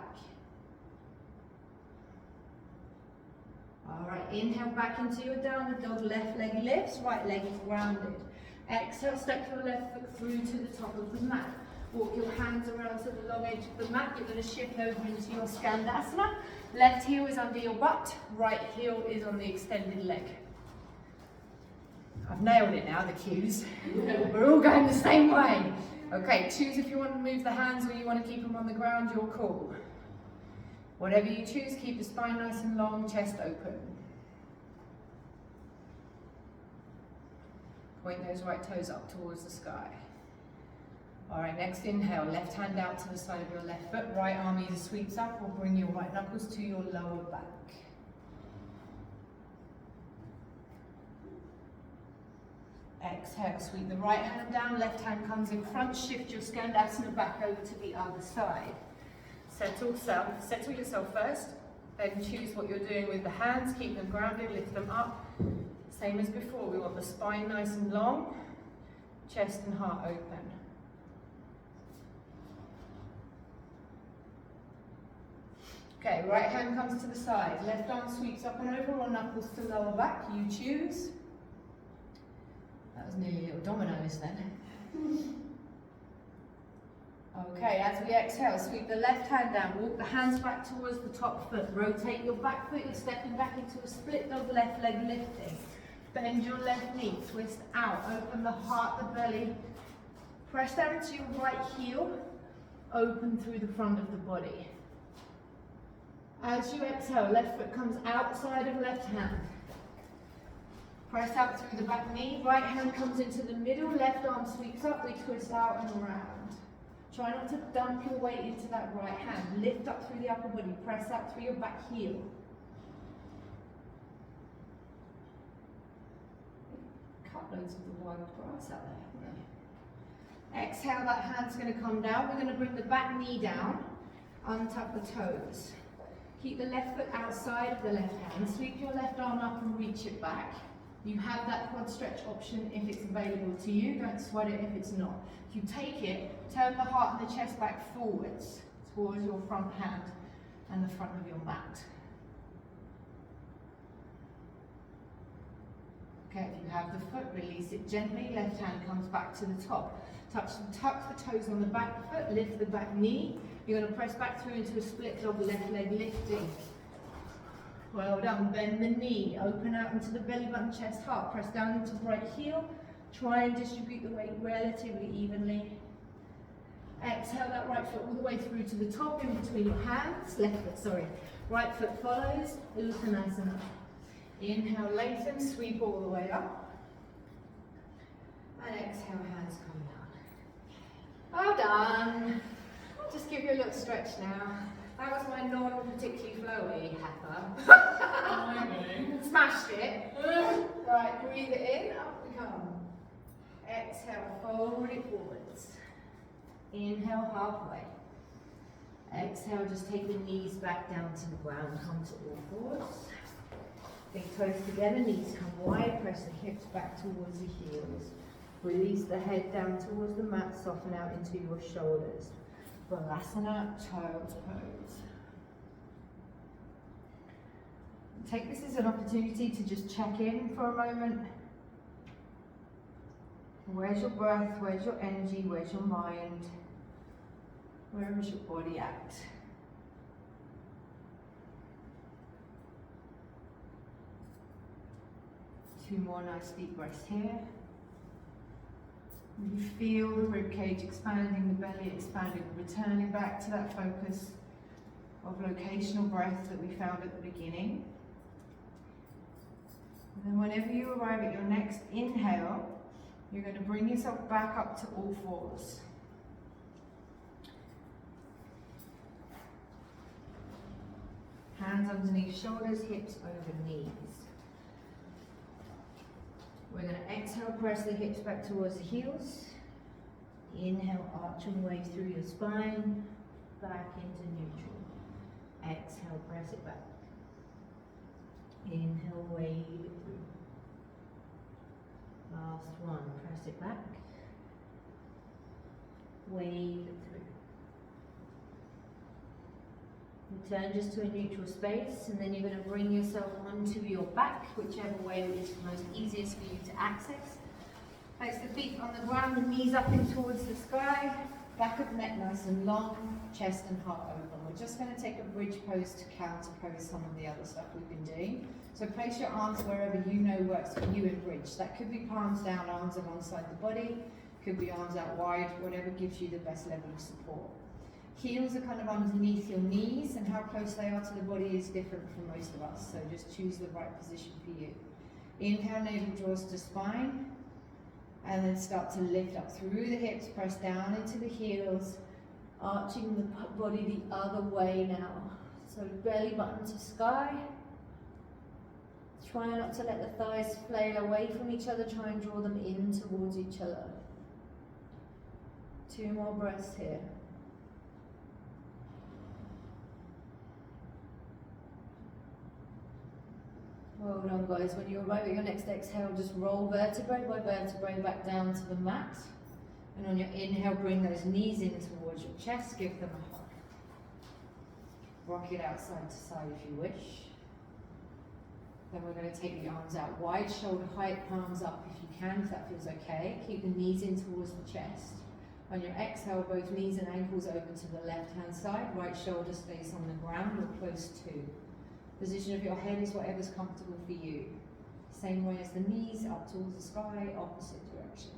Alright, inhale back into your downward dog. Left leg lifts, right leg is grounded. Exhale, step your left foot through to the top of the mat. Walk your hands around to the long edge of the mat. You're going to shift over into your Skandasana. Left heel is under your butt, right heel is on the extended leg. I've nailed it now, the cues. We're all going the same way. Okay, choose if you want to move the hands or you want to keep them on the ground, your call. Whatever you choose, keep the spine nice and long, chest open. Point those right toes up towards the sky. All right, next inhale, left hand out to the side of your left foot, right arm either sweeps up or bring your right knuckles to your lower back. Exhale, sweep the right hand down, left hand comes in front, shift your Skandasana back over to the other side. Settle yourself first, then choose what you're doing with the hands, keep them grounded, lift them up. Same as before, we want the spine nice and long, chest and heart open. Okay, right hand comes to the side, left arm sweeps up and over or knuckles to lower back, you choose. That was nearly little dominoes then. Okay, as we exhale, sweep the left hand down, walk the hands back towards the top foot, rotate your back foot, you're stepping back into a split dog, left leg lifting. Bend your left knee, twist out, open the heart, the belly, press down to your right heel, open through the front of the body. As you exhale, left foot comes outside of left hand. Press out through the back knee, right hand comes into the middle, left arm sweeps up, we twist out and around. Try not to dump your weight into that right hand. Lift up through the upper body, press out through your back heel. Cut loads of the wild grass out there. Exhale, that hand's going to come down. We're going to bring the back knee down, untuck the toes. Keep the left foot outside of the left hand, sweep your left arm up and reach it back. You have that quad stretch option if it's available to you, don't sweat it if it's not. If you take it, turn the heart and the chest back forwards towards your front hand and the front of your mat. Okay, if you have the foot, release it gently, left hand comes back to the top. Tuck the toes on the back foot, lift the back knee. You're going to press back through into a split dog, left leg lifting. Well done, bend the knee, open out into the belly button, chest, heart, press down into the right heel, try and distribute the weight relatively evenly. Exhale that right foot all the way through to the top in between your hands, right foot follows, Uttanasana. Inhale, lengthen, sweep all the way up, and exhale, hands come down. Well done. Just give you a little stretch now. That was my non-particularly flowy hatha. Smashed it. Right, breathe it in, up we come. Exhale, fold it forwards. Inhale, halfway. Exhale, just take the knees back down to the ground, come to all fours. Big toes together, knees come wide, press the hips back towards the heels. Release the head down towards the mat, soften out into your shoulders. Balasana, child's pose. Take this as an opportunity to just check in for a moment. Where's your breath? Where's your energy? Where's your mind? Where is your body at? Two more nice deep breaths here. You feel the ribcage expanding, the belly expanding, returning back to that focus of locational breath that we found at the beginning. And then whenever you arrive at your next inhale, you're going to bring yourself back up to all fours. Hands underneath shoulders, hips over knees. We're going to exhale, press the hips back towards the heels. Inhale, arch and wave through your spine, back into neutral. Exhale, press it back. Inhale, wave it through. Last one, press it back. Wave it through. Return just to a neutral space, and then you're going to bring yourself onto your back, whichever way is most easiest for you to access. Place the feet on the ground, the knees up in towards the sky. Back of neck nice and long, chest and heart open. We're just going to take a bridge pose to counterpose some of the other stuff we've been doing. So place your arms wherever you know works for you in bridge. That could be palms down, arms alongside the body. Could be arms out wide, whatever gives you the best level of support. Heels are kind of underneath your knees, and how close they are to the body is different for most of us. So just choose the right position for you. Inhale, navel draws to spine. And then start to lift up through the hips, press down into the heels, arching the body the other way now. So belly button to sky. Try not to let the thighs flail away from each other, try and draw them in towards each other. 2 more breaths here. Well done, guys. When you arrive at your next exhale, just roll vertebrae by vertebrae back down to the mat. And on your inhale, bring those knees in towards your chest, give them a hug. Rock it out side to side if you wish. Then we're going to take the arms out wide, shoulder height, palms up if you can, if that feels okay. Keep the knees in towards the chest. On your exhale, both knees and ankles over to the left-hand side. Right shoulder stays on the ground or close to. Position of your head is whatever's comfortable for you. Same way as the knees, up towards the sky, opposite direction.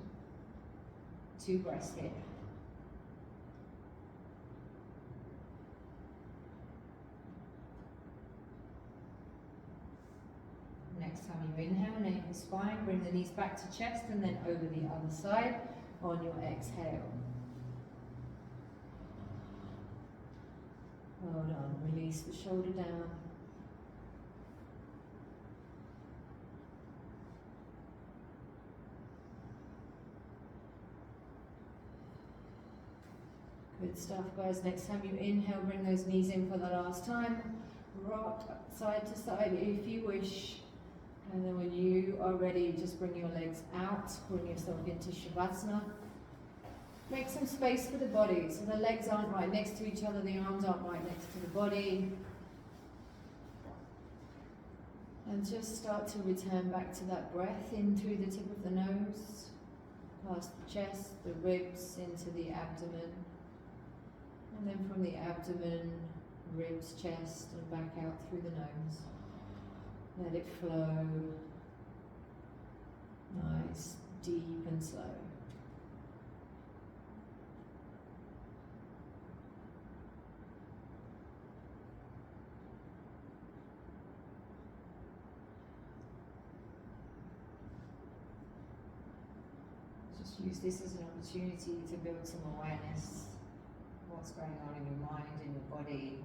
2 breaths here. Next time you inhale, navel spine, bring the knees back to chest and then over the other side on your exhale. Well done. Release the shoulder down. Good stuff, guys. Next time you inhale, bring those knees in for the last time. Rock side to side if you wish. And then when you are ready, just bring your legs out, bring yourself into Shavasana. Make some space for the body. So the legs aren't right next to each other, the arms aren't right next to the body. And just start to return back to that breath in through the tip of the nose, past the chest, the ribs, into the abdomen. And then from the abdomen, ribs, chest, and back out through the nose. Let it flow. Nice, deep and slow. Just use this as an opportunity to build some awareness of what's going on in your mind, in your body.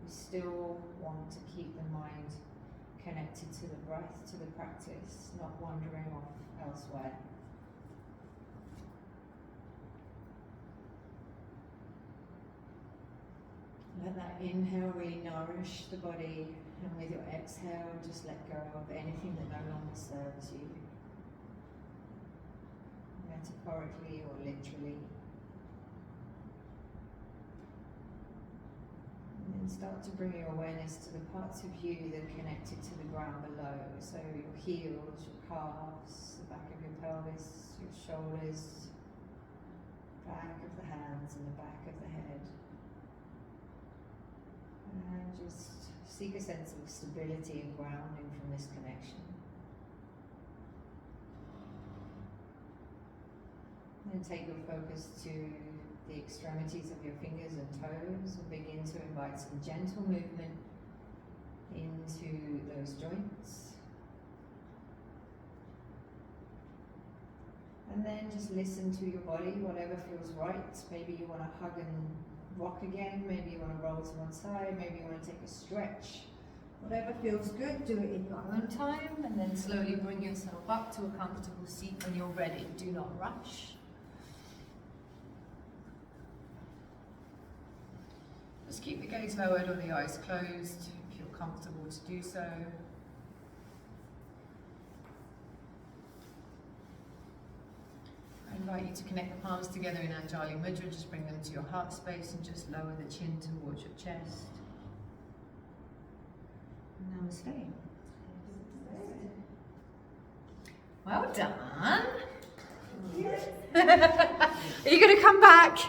You still want to keep the mind connected to the breath, to the practice, not wandering off elsewhere. Let that inhale really nourish the body, and with your exhale, just let go of anything that no longer serves you, metaphorically or literally. And then start to bring your awareness to the parts of you that are connected to the ground below. So your heels, your calves, the back of your pelvis, your shoulders, back of the hands and the back of the head. And just seek a sense of stability and grounding from this connection. And then take your focus to the extremities of your fingers and toes and begin to invite some gentle movement into those joints. And then just listen to your body, whatever feels right. Maybe you want to hug and rock again, maybe you want to roll to one side, maybe you want to take a stretch. Whatever feels good, do it in your own time, and then slowly bring yourself up to a comfortable seat when you're ready. Do not rush. Just keep the gaze lowered or the eyes closed if you're comfortable to do so. I invite you to connect the palms together in Anjali Mudra. Just bring them to your heart space and just lower the chin towards your chest. Namaste. Well done. Are you going to come back?